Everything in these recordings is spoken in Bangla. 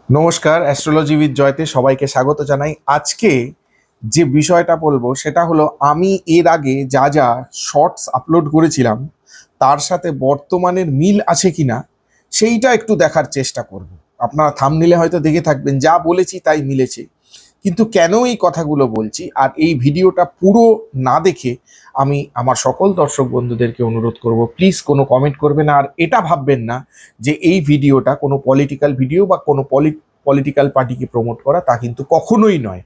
নমস্কার, অ্যাস্ট্রোলজি উইথ জয়তে সবাইকে স্বাগত জানাই। আজকে যে বিষয়টা বলবো সেটা হলো আমি এর আগে যা যা শর্টস আপলোড করেছিলাম তার সাথে বর্তমানের মিল আছে কিনা সেইটা একটু দেখার চেষ্টা করব। আপনারা থাম্বনেইলে হয়তো দেখে থাকবেন যা বলেছি তাই মিলেছে, কিন্তু কেন এই কথাগুলো বলছি আর এই ভিডিওটা পুরো না দেখে আমি আমার সকল দর্শক বন্ধুদেরকে অনুরোধ করব, প্লিজ কোনো কমেন্ট করবেন না আর এটা ভাববেন না যে এই ভিডিওটা কোনো পলিটিক্যাল ভিডিও বা কোনো পলিটিক্যাল পার্টিকে প্রমোট করা, তা কিন্তু কখনোই নয়।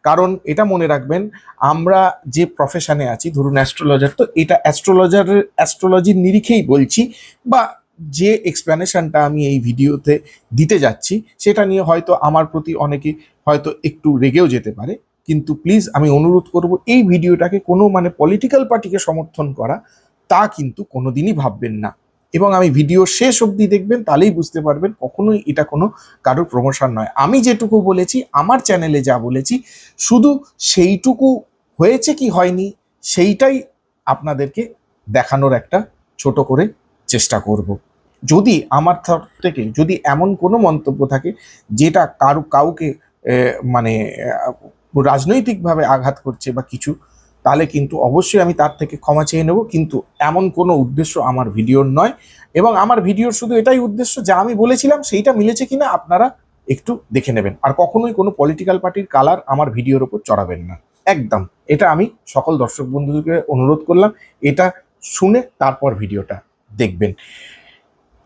কারণ এটা মনে রাখবেন, আমরা যে প্রফেশনে আছি, ধরুন অ্যাস্ট্রোলজার, তো এটা অ্যাস্ট্রোলজির নিরিখেই বলছি, বা যে এক্সপ্লেনেশনটা আমি এই ভিডিওতে দিতে যাচ্ছি সেটা নিয়ে হয়তো আমার প্রতি অনেকে হয়তো একটু রেগেও যেতে পারে, কিন্তু প্লিজ আমি অনুরোধ করব এই ভিডিওটাকে কোনো পলিটিক্যাল পার্টিকে সমর্থন করা তা কিন্তু কোনোদিনই ভাববেন না। এবং আমি ভিডিও শেষ অবধি দেখবেন, তাহলেই বুঝতে পারবেন কখনোই এটা কোনো কারোর প্রমোশন নয়। আমি যেটুকু বলেছি আমার চ্যানেলে যা বলেছি শুধু সেইটুকু হয়েছে কি হয়নি সেইটাই আপনাদেরকে দেখানোর একটা ছোট করে চেষ্টা করব। যদি আমার তরফ থেকে যদি এমন কোনো মন্তব্য থাকে যেটা কাউকে মানে রাজনৈতিকভাবে আঘাত করছে বা কিছু, তাহলে কিন্তু অবশ্যই আমি তার থেকে ক্ষমা চেয়ে নেব, কিন্তু এমন কোনো উদ্দেশ্য আমার ভিডিওর নয়। এবং আমার ভিডিওর শুধু এটাই উদ্দেশ্য, যা আমি বলেছিলাম সেইটা মিলেছে কিনা আপনারা একটু দেখে নেবেন, আর কখনোই কোনো পলিটিক্যাল পার্টির কালার আমার ভিডিওর ওপর চড়াবেন না, একদম। এটা আমি সকল দর্শক বন্ধুদেরকে অনুরোধ করলাম, এটা শুনে তারপর ভিডিওটা দেখবেন।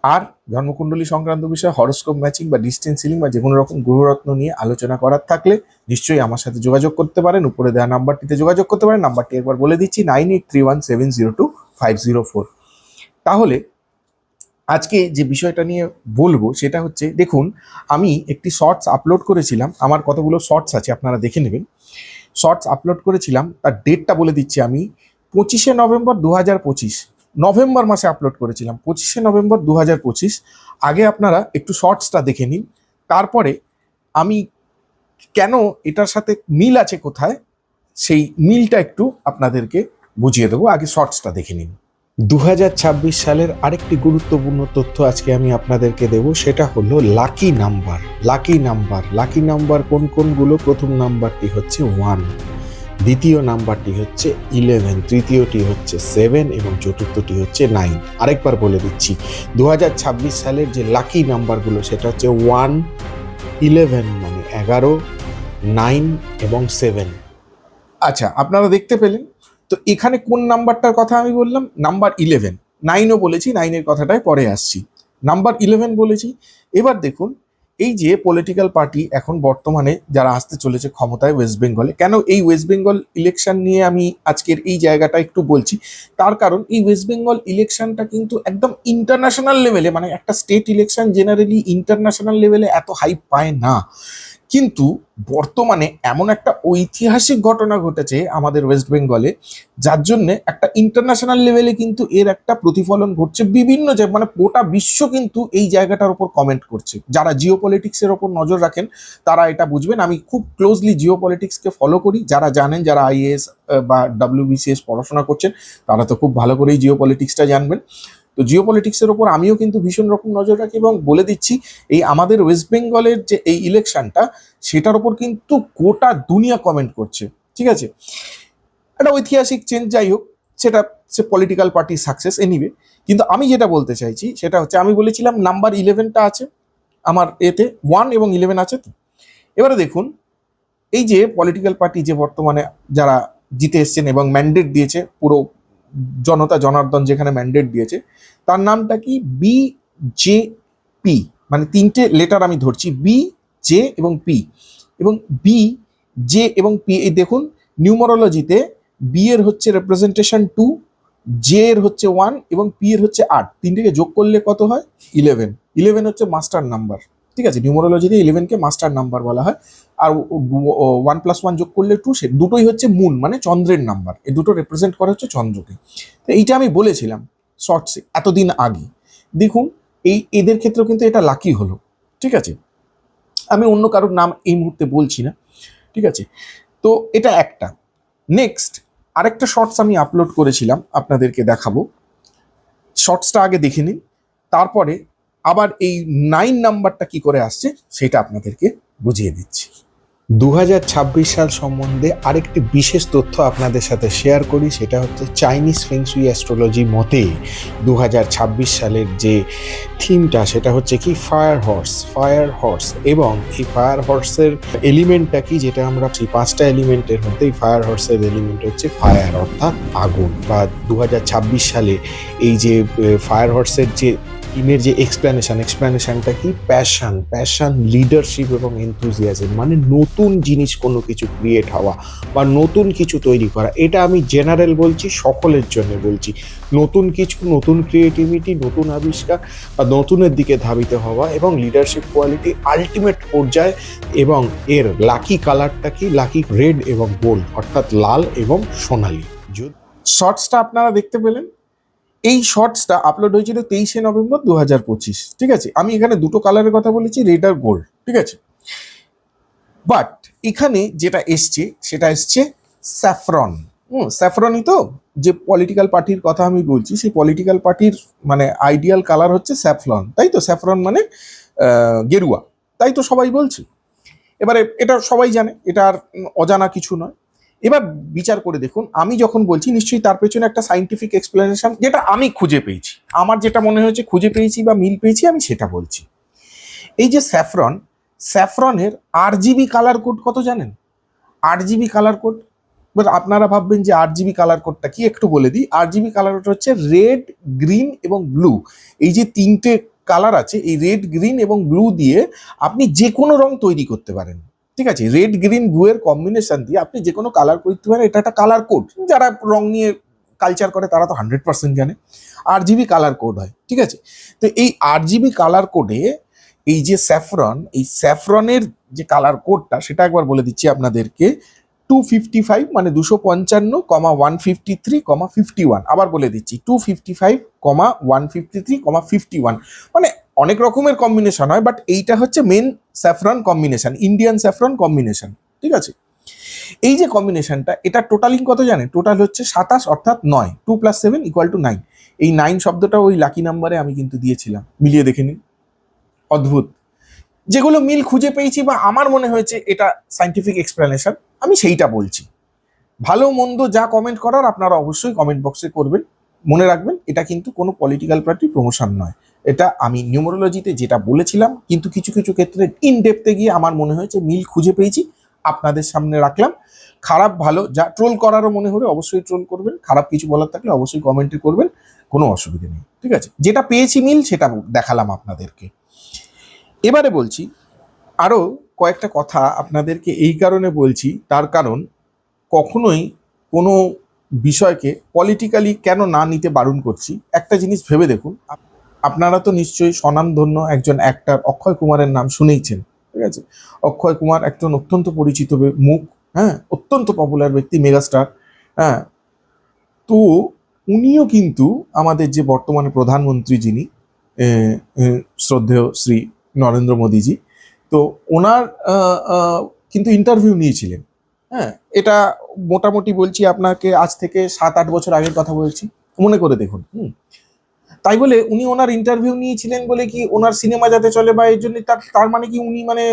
আর জন্মকুণ্ডলী সংক্রান্ত বিষয়ে হরোস্কোপ ম্যাচিং বা ডিস্টেন্স সিলিং বা যে কোনো রকম গ্রহরত্ন নিয়ে আলোচনা করার থাকলে নিশ্চয়ই আমার সাথে যোগাযোগ করতে পারেন। উপরে দেওয়া নাম্বারটিতে যোগাযোগ করতে পারেন। নাম্বারটি একবার বলে দিচ্ছি, 9831702504। তাহলে আজকে যে বিষয়টা নিয়ে বলবো সেটা হচ্ছে, দেখুন আমি একটি শর্টস আপলোড করেছিলাম, আমার কতগুলো শর্টস আছে আপনারা দেখে নেবেন। শর্টস আপলোড করেছিলাম, তার ডেটটা বলে দিচ্ছি আমি, 25শে নভেম্বর 2025, নভেম্বর মাসে আপলোড করেছিলাম, 25শে নভেম্বর 2025। আগে আপনারা একটু শর্টসটা দেখে নিন, তারপরে আমি কেন এটার সাথে মিল আছে কোথায় সেই মিলটা একটু আপনাদেরকে বুঝিয়ে দেবো। আগে শর্টসটা দেখে নিন। 2026 সালের আরেকটি গুরুত্বপূর্ণ তথ্য আজকে আমি আপনাদেরকে দেব, সেটা হলো লাকি নাম্বার। লাকি নাম্বার কোন কোনগুলো? প্রথম নাম্বারটি হচ্ছে 1, দ্বিতীয় নাম্বারটি হচ্ছে 11, তৃতীয়টি হচ্ছে 7 এবং চতুর্থটি হচ্ছে 9। আরেকবার বলে দিচ্ছি, 2026 সালের যে লাকি নাম্বারগুলো সেটা হচ্ছে 1, 11 মানে 11, 9 এবং 7। আচ্ছা, আপনারা দেখতে পেলেন তো এখানে কোন নাম্বারটার কথা আমি বললাম? নাম্বার 11। 9ও বলেছি, 9-এর কথাটায় পরে আসছি, নাম্বার 11 বলেছি। এবার দেখুন, এই যে পলিটিক্যাল পার্টি এখন বর্তমানে যারা আসতে চলেছে ক্ষমতায় ওয়েস্ট বেঙ্গলে, কেন এই ওয়েস্ট বেঙ্গল ইলেকশন নিয়ে আমি আজকের এই জায়গাটা একটু বলছি, তার কারণ এই ওয়েস্ট বেঙ্গল ইলেকশনটা কিন্তু একদম ইন্টারন্যাশনাল লেভেলে, মানে একটা স্টেট ইলেকশন জেনারেলি ইন্টারন্যাশনাল লেভেলে এত হাইপ পায় না, কিন্তু বর্তমানে এমন একটা ঐতিহাসিক ঘটনা ঘটেছে আমাদের ওয়েস্ট বেঙ্গলে, যার জন্য একটা ইন্টারন্যাশনাল লেভেলে কিন্তু এর একটা প্রতিফলন ঘটছে। বিভিন্ন মানে গোটা বিশ্ব কিন্তু এই জায়গাটার উপর কমেন্ট করছে। যারা জিও পলিটিক্সের ওপর নজর রাখেন তারা এটা বুঝবেন, আমি খুব ক্লোজলি জিও পলিটিক্সকে ফলো করি। যারা জানেন, যারা আইএএস বা WBCS পড়াশোনা করছেন তারা তো খুব ভালো করেই জিও পলিটিক্সটা জানবেন। তো জিও পলিটিক্সের ওপর আমিও কিন্তু ভীষণ রকম নজর রাখি, এবং বলে দিচ্ছি এই আমাদের ওয়েস্ট বেঙ্গলের যে এই ইলেকশনটা, সেটার ওপর কিন্তু গোটা দুনিয়া কমেন্ট করছে। ঠিক আছে, একটা ঐতিহাসিক চেঞ্জ, যাই হোক, সেটা সে পলিটিক্যাল পার্টি সাকসেস এনিওয়ে। কিন্তু আমি যেটা বলতে চাইছি সেটা হচ্ছে, আমি বলেছিলাম নাম্বার 11টা আছে আমার এতে, 1 এবং 11 আছে। তো এবারে দেখুন, এই যে পলিটিক্যাল পার্টি যে বর্তমানে যারা জিতে এসছেন এবং ম্যান্ডেট দিয়েছে, পুরো জনতা জনার্দন যেখানে ম্যান্ডেট দিয়েছে, তার নামটা কি? BJP, মানে 3টে লেটার আমি ধরছি, বি, জে এবং পি। এবং বি, জে এবং পি, এই দেখুন নিউমারোলজিতে বি এর হচ্ছে রিপ্রেজেন্টেশন 2, জে এর হচ্ছে 1 এবং পি এর হচ্ছে 8, তিনটেকে যোগ করলে কত হয়? 11। 11 হচ্ছে মাস্টার নাম্বার। ঠিক আছে, নিউমারোলজিতে 11কে মাস্টার নাম্বার বলা হয়। আর 1+1 যোগ করলে 2, সে দুটোই হচ্ছে মুন মানে চন্দ্রের নাম্বার, এই দুটো রিপ্রেজেন্ট করে হচ্ছে চন্দ্রকে। তো এইটা আমি বলেছিলাম শর্টসে এতদিন আগে। দেখুন, এদের ক্ষেত্রেও কিন্তু এটা লাকি হলো। ঠিক আছে, আমি অন্য কারোর নাম এই মুহূর্তে বলছি না। ঠিক আছে, তো এটা একটা। নেক্সট আরেকটা শর্টস আমি আপলোড করেছিলাম, আপনাদেরকে দেখাবো। শর্টসটা আগে দেখে নিন, তারপরে আবার এই 9 নাম্বারটা কি করে আসছে সেটা আপনাদেরকে বুঝিয়ে দিচ্ছি। 2026 সাল সম্বন্ধে আরেকটি বিশেষ তথ্য আপনাদের সাথে শেয়ার করি, সেটা হচ্ছে চাইনিজ ফেংশুই অ্যাস্ট্রোলজি মতে 2026 সালের যে থিমটা সেটা হচ্ছে কি ফায়ার হর্স। এবং এই ফায়ার হর্সের এলিমেন্টটা কি, যেটা আমরা সেই 5টা এলিমেন্টের মধ্যে এই ফায়ার হর্সের এলিমেন্ট হচ্ছে ফায়ার, অর্থাৎ আগুন। বা 2026 সালে এই যে ফায়ার হর্সের যে টিমের যে এক্সপ্লেনেশনটা কি, প্যাশন, লিডারশিপ এবং এনথুজিয়াজম, মানে নতুন জিনিস কোনো কিছু ক্রিয়েট হওয়া বা নতুন কিছু তৈরি করা। এটা আমি জেনারেল বলছি, সকলের জন্য বলছি। নতুন কিছু, নতুন ক্রিয়েটিভিটি, নতুন আবিষ্কার বা নতুনের দিকে ধাবিত হওয়া এবং লিডারশিপ কোয়ালিটি আলটিমেট পর্যায়ে। এবং এর লাকি কালারটা কি, লাকি রেড এবং গোল্ড, অর্থাৎ লাল এবং সোনালী। শর্টসটা আপনারা দেখতে পেলেন। এই শর্টসটা আপলোড হয়েছিল 23শে নভেম্বর 2025। ঠিক আছে, আমি এখানে দুটো কালারের কথা বলেছি, রেড আর গোল্ড। ঠিক আছে, বাট এখানে যেটা এসছে সেটা এসছে স্যাফরন। স্যাফরনই তো যে পলিটিক্যাল পার্টির কথা আমি বলছি, সেই পলিটিক্যাল পার্টির মানে আইডিয়াল কালার হচ্ছে স্যাফরন, তাই তো? স্যাফরন মানে গেরুয়া, তাই তো সবাই বলছে। এবারে এটা সবাই জানে, এটা আর অজানা কিছু নয়। এবার বিচার করে দেখুন, আমি যখন বলছি নিশ্চয়ই তার পেছনে একটা সাইন্টিফিক এক্সপ্লেনেশন, যেটা আমি খুঁজে পেয়েছি, আমার যেটা মনে হয়েছে খুঁজে পেয়েছি বা মিল পেয়েছি, আমি সেটা বলছি। এই যে স্যাফরনের RGB কালার কোড কত জানেন? RGB কালার কোড, এবার আপনারা ভাববেন যে RGB কালার কোডটা কি, একটু বলে দিই। RGB কালার কোড হচ্ছে রেড, গ্রিন এবং ব্লু। এই যে তিনটে কালার আছে, এই রেড, গ্রিন এবং ব্লু দিয়ে আপনি যে কোনো রং তৈরি করতে পারেন। ঠিক আছে, রেড, গ্রিন, ব্লু এর কম্বিনেশন দিয়ে আপনি যে কোনো কালার করতে পারেন। এটা একটা কালার কোড, যারা রং নিয়ে কালচার করে তারা তো 100% জানে RGB কালার কোড হয়। ঠিক আছে, তো এই RGB কালার কোডে এই যে স্যাফরন, এই স্যাফরনের যে কালার কোডটা সেটা একবার বলে দিচ্ছি আপনাদেরকে। 255 মানে 255, 153, 51। আবার বলে দিচ্ছি 255, 153, 51। মানে অনেক রকমের কম্বিনেশন হয়, বাট এইটা হচ্ছে main saffron combination, Indian saffron combination. ঠিক আছে, এই যে কম্বিনেশনটা, এটা টোটালিং কত জানে? টোটাল হচ্ছে 27, অর্থাৎ 9। 2 + 7 = 9। এই 9 শব্দটা ওই লাকি নাম্বারে আমি কিন্তু দিয়েছিলাম, মিলিয়ে দেখে নিন। অদ্ভুত। যেগুলো মিল খুঁজে পেয়েছি বা আমার মনে হয়েছে এটা সাইন্টিফিক এক্সপ্লেনেশন, আমি সেইটা বলছি। ভালো মন্দ যা কমেন্ট করার আপনারা অবশ্যই কমেন্ট বক্সে করবেন। মনে রাখবেন, এটা কিন্তু কোনো পলিটিক্যাল পার্টি প্রমোশন নয়। এটা আমি নিউমারোলজিতে যেটা বলেছিলাম, কিন্তু কিছু কিছু ক্ষেত্রে ইন ডেপথে গিয়ে আমার মনে হয়েছে মিল খুঁজে পেয়েছি, আপনাদের সামনে রাখলাম। খারাপ ভালো যা ট্রোল করারও মনে হলে অবশ্যই ট্রোল করবেন, খারাপ কিছু বলার থাকলে অবশ্যই কমেন্টে করবেন, কোনো অসুবিধা নেই। ঠিক আছে, যেটা পেয়েছি মিল সেটা দেখালাম আপনাদেরকে। এবারে বলছি আরও কয়েকটা কথা আপনাদেরকে, এই কারণে বলছি, তার কারণ কখনোই কোনো বিষয়কে পলিটিক্যালি কেন না নিতে বারণ করছি। একটা জিনিস ভেবে দেখুন, আপনারা তো নিশ্চয়ই স্বনামধন্য একজন অ্যাক্টর অক্ষয় কুমারের নাম শুনেইছেন। ঠিক আছে, অক্ষয় কুমার একজন অত্যন্ত পরিচিত মুখ, হ্যাঁ, অত্যন্ত পপুলার ব্যক্তি, মেগাস্টার। হ্যাঁ, তো উনিও কিন্তু আমাদের যে বর্তমানে প্রধানমন্ত্রী যিনি, শ্রদ্ধেয় শ্রী নরেন্দ্র মোদীজি, তো ওনার কিন্তু ইন্টারভিউ নিয়েছিলেন। হ্যাঁ, এটা মোটামুটি বলছি আপনাকে, আজ থেকে 7-8 বছর আগের কথা বলছি, মনে করে দেখুন। তাই বলে উনি ওনার ইন্টারভিউ নিয়েছিলেন বলে কি ওনার সিনেমা যাতে চলে বা এর জন্য তার মানে কি উনি মানে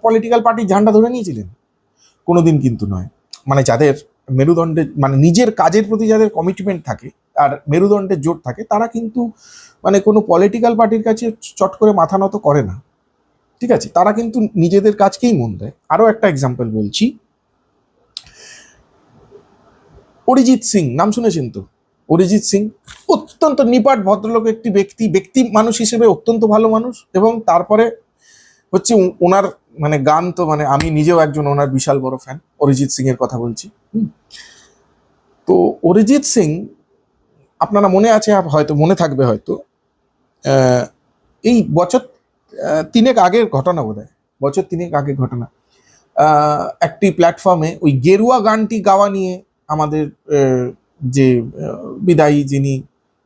পলিটিক্যাল পার্টির ঝান্ডা ধরে নিয়েছিলেন? কোনোদিন কিন্তু নয়। মানে যাদের মেরুদণ্ডে, মানে নিজের কাজের প্রতি যাদের কমিটমেন্ট থাকে আর মেরুদণ্ডের জোর থাকে, তারা কিন্তু মানে কোনো পলিটিক্যাল পার্টির কাছে চট করে মাথা নত করে না। ঠিক আছে, তারা কিন্তু নিজেদের কাজকেই মন দেয়। আরও একটা এক্সাম্পল বলছি, অরিজিৎ সিং নাম শুনেছেন তো? অরিজিৎ সিং অত্যন্ত নিপাট ভদ্রলোক একটি ব্যক্তি মানুষ হিসেবে অত্যন্ত ভালো মানুষ। এবং তারপরে হচ্ছে ওনার মানে গান তো, মানে আমি নিজেও একজন ওনার বিশাল বড় ফ্যান, অরিজিৎ সিং এর কথা বলছি। তো অরিজিৎ সিং, আপনারা মনে আছে, হয়তো মনে থাকবে, হয়তো এই বছর 3 আগের ঘটনা, বোধহয় বছর 3 আগের ঘটনা, একটি প্ল্যাটফর্মে ওই গেরুয়া গানটি গাওয়া নিয়ে আমাদের যে বিদায়ী যিনি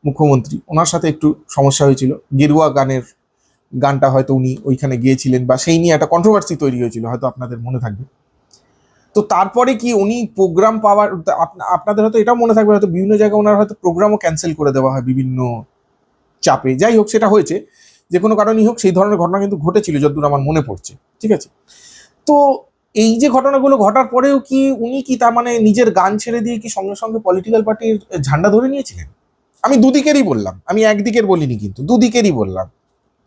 মুখ্যমন্ত্রী, ওনার সাথে একটু সমস্যা হয়েছিল। গেরুয়া গানটা হয়তো উনি ওইখানে গিয়েছিলেন বা সেই নিয়ে একটা কন্ট্রোভার্সি তৈরি হয়েছিল, হয়তো আপনাদের মনে থাকবে। তো তারপরে কি উনি প্রোগ্রাম পাওয়ার, আপনাদের হয়তো এটাও মনে থাকবে, হয়তো বিভিন্ন জায়গায় ওনার হয়তো প্রোগ্রামও ক্যান্সেল করে দেওয়া হয় বিভিন্ন চাপে। যাই হোক, সেটা হয়েছে। যে কোনো কারণেই হোক সেই ধরনের ঘটনা কিন্তু ঘটেছিল যতদূর আমার মনে পড়ছে, ঠিক আছে। তো এই যে ঘটনাগুলো ঘটার পরেও কি উনি কি তার মানে নিজের গান ছেড়ে দিয়ে কি সঙ্গে সঙ্গে পলিটিক্যাল পার্টির ঝান্ডা ধরে নিয়েছিলেন? আমি দুদিকেরই বললাম, আমি একদিকের বলিনি, কিন্তু দুদিকেরই বললাম,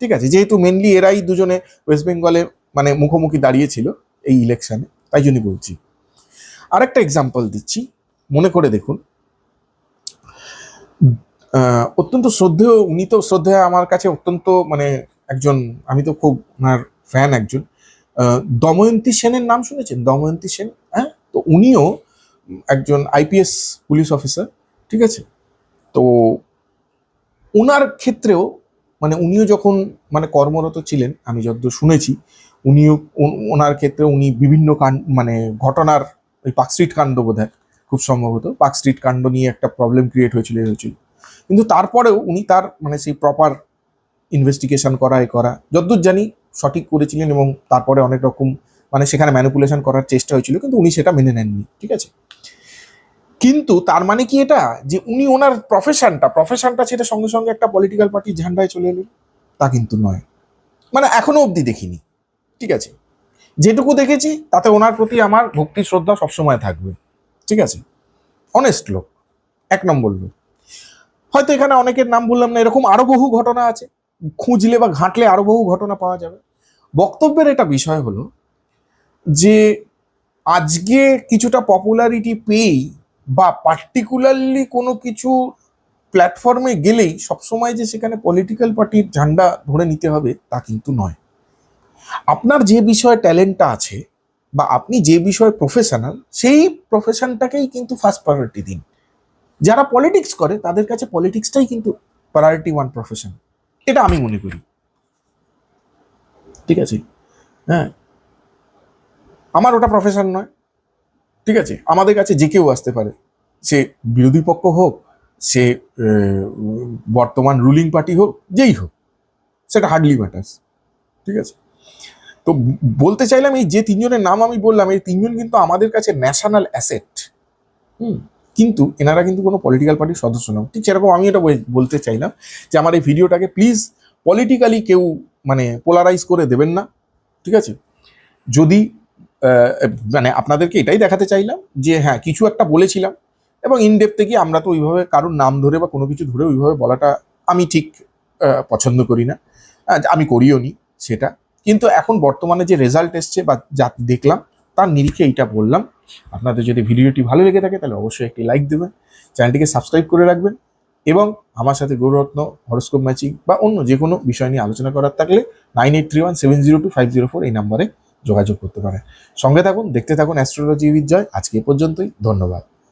ঠিক আছে, যেহেতু মেনলি এরাই দুজনে ওয়েস্ট বেঙ্গলে মানে মুখোমুখি দাঁড়িয়েছিল এই ইলেকশনে, তাই জন্যই বলছি। আরেকটা এক্সাম্পল দিচ্ছি, মনে করে দেখুন। অত্যন্ত শ্রদ্ধেয়, উনি তো শ্রদ্ধেয় আমার কাছে, অত্যন্ত মানে একজন, আমি তো খুব ওনার ফ্যান একজন, দময়ন্তী সেনের নাম শুনেছেন? দময়ন্তী সেন, হ্যাঁ, তো উনিও একজন আইপিএস পুলিশ অফিসার, ঠিক আছে। তো ওনার ক্ষেত্রেও মানে উনিও যখন মানে কর্মরত ছিলেন, আমি যতদূর শুনেছি, উনিও ওনার ক্ষেত্রে উনি বিভিন্ন মানে ঘটনার, ওই পার্ক স্ট্রিট কাণ্ড বোধহয় খুব সম্ভবত পার্ক স্ট্রিট কাণ্ড নিয়ে একটা প্রবলেম ক্রিয়েট হয়েছিল, কিন্তু তারপরেও উনি তার মানে সেই প্রপার ইনভেস্টিগেশন করা, যতদূর জানি সঠিক করেছিলেন, এবং তারপরে অনেক রকম মানে সেখানে ম্যানিপুলেশন করার চেষ্টা হয়েছিল, কিন্তু উনি সেটা মেনে নেননি, ঠিক আছে। কিন্তু তার মানে কি এটা যে উনি ওনার প্রফেশনটা ছেড়ে সঙ্গে সঙ্গে একটা পলিটিক্যাল পার্টির ঝান্ডায় চলে এলেন? তা কিন্তু নয়, মানে এখনো অবধি দেখিনি, ঠিক আছে। যেটুকু দেখেছি তাতে ওনার প্রতি আমার ভক্তি শ্রদ্ধা সবসময় থাকবে, ঠিক আছে। অনেস্ট লোক, 1 নম্বর লোক। হয়তো এখানে অনেকের নাম বললাম না, এরকম আরো বহু ঘটনা আছে, খুঁজলে বা ঘাঁটলে আরো বহু ঘটনা পাওয়া যাবে। বক্তব্যের এটা বিষয় হলো যে আজকে কিছুটা পপুলারিটি পেয়েই বা পার্টিকুলারলি কোনো কিছু প্ল্যাটফর্মে গেলেই সবসময় যে সেখানে পলিটিক্যাল পার্টির ঝান্ডা ধরে নিতে হবে তা কিন্তু নয়। আপনার যে বিষয়ে ট্যালেন্টটা আছে বা আপনি যে বিষয়ে প্রফেশনাল, সেই প্রফেশনটাকেই কিন্তু ফার্স্ট প্রায়োরিটি দিন। যারা পলিটিক্স করে তাদের কাছে পলিটিক্সটাই কিন্তু প্রায়োরিটি 1 প্রফেশন, এটা আমি মনে করি, ঠিক আছে। হ্যাঁ, আমার ওটা প্রফেশন নয়, ঠিক আছে। আমাদের কাছে যে কেউ আসতে পারে, সে বিরোধী পক্ষ হোক, সে বর্তমান রুলিং পার্টি হোক, যেই হোক, সেটা হার্ডলি ম্যাটার্স, ঠিক আছে। তো বলতে চাইলাম এই যে 3 জনের নাম আমি বললাম, এই 3 জন কিন্তু আমাদের কাছে ন্যাশনাল অ্যাসেট, কিন্তু এনারা কিন্তু কোনো পলিটিক্যাল পার্টির সদস্য নয়। ঠিক সেরকম আমি এটা বলতে চাইলাম যে আমার এই ভিডিওটাকে প্লিজ পলিটিক্যালি কেউ মানে পোলারাইজ করে দেবেন না, ঠিক আছে। যদি মানে আপনাদেরকে এটাই দেখাতে চাইলাম যে হ্যাঁ, কিছু একটা বলেছিলাম, এবং ইনডেপথে গিয়ে আমরা তো ওইভাবে কারোর নাম ধরে বা কোনো কিছু ধরে ওইভাবে বলাটা আমি ঠিক পছন্দ করি না, আমি করিও নি সেটা। কিন্তু এখন বর্তমানে যে রেজাল্ট এসছে বা যা দেখলাম তার নিরিখে এইটা বললাম। আপনাদের যদি ভিডিওটি ভালো লেগে থাকে তাহলে অবশ্যই একটি লাইক দেবেন, চ্যানেলটিকে সাবস্ক্রাইব করে রাখবেন, এবং আমার সাথে গৌররত্ন হরোস্কোপ ম্যাচিং বা অন্য যে কোনো বিষয় নিয়ে আলোচনা করার থাকলে 9831702504 এই নাম্বারে যোগাযোগ করতে পারেন। সঙ্গে থাকুন, দেখতে থাকুন অ্যাস্ট্রোলজি উইথ জয়। আজকে এ পর্যন্তই, ধন্যবাদ।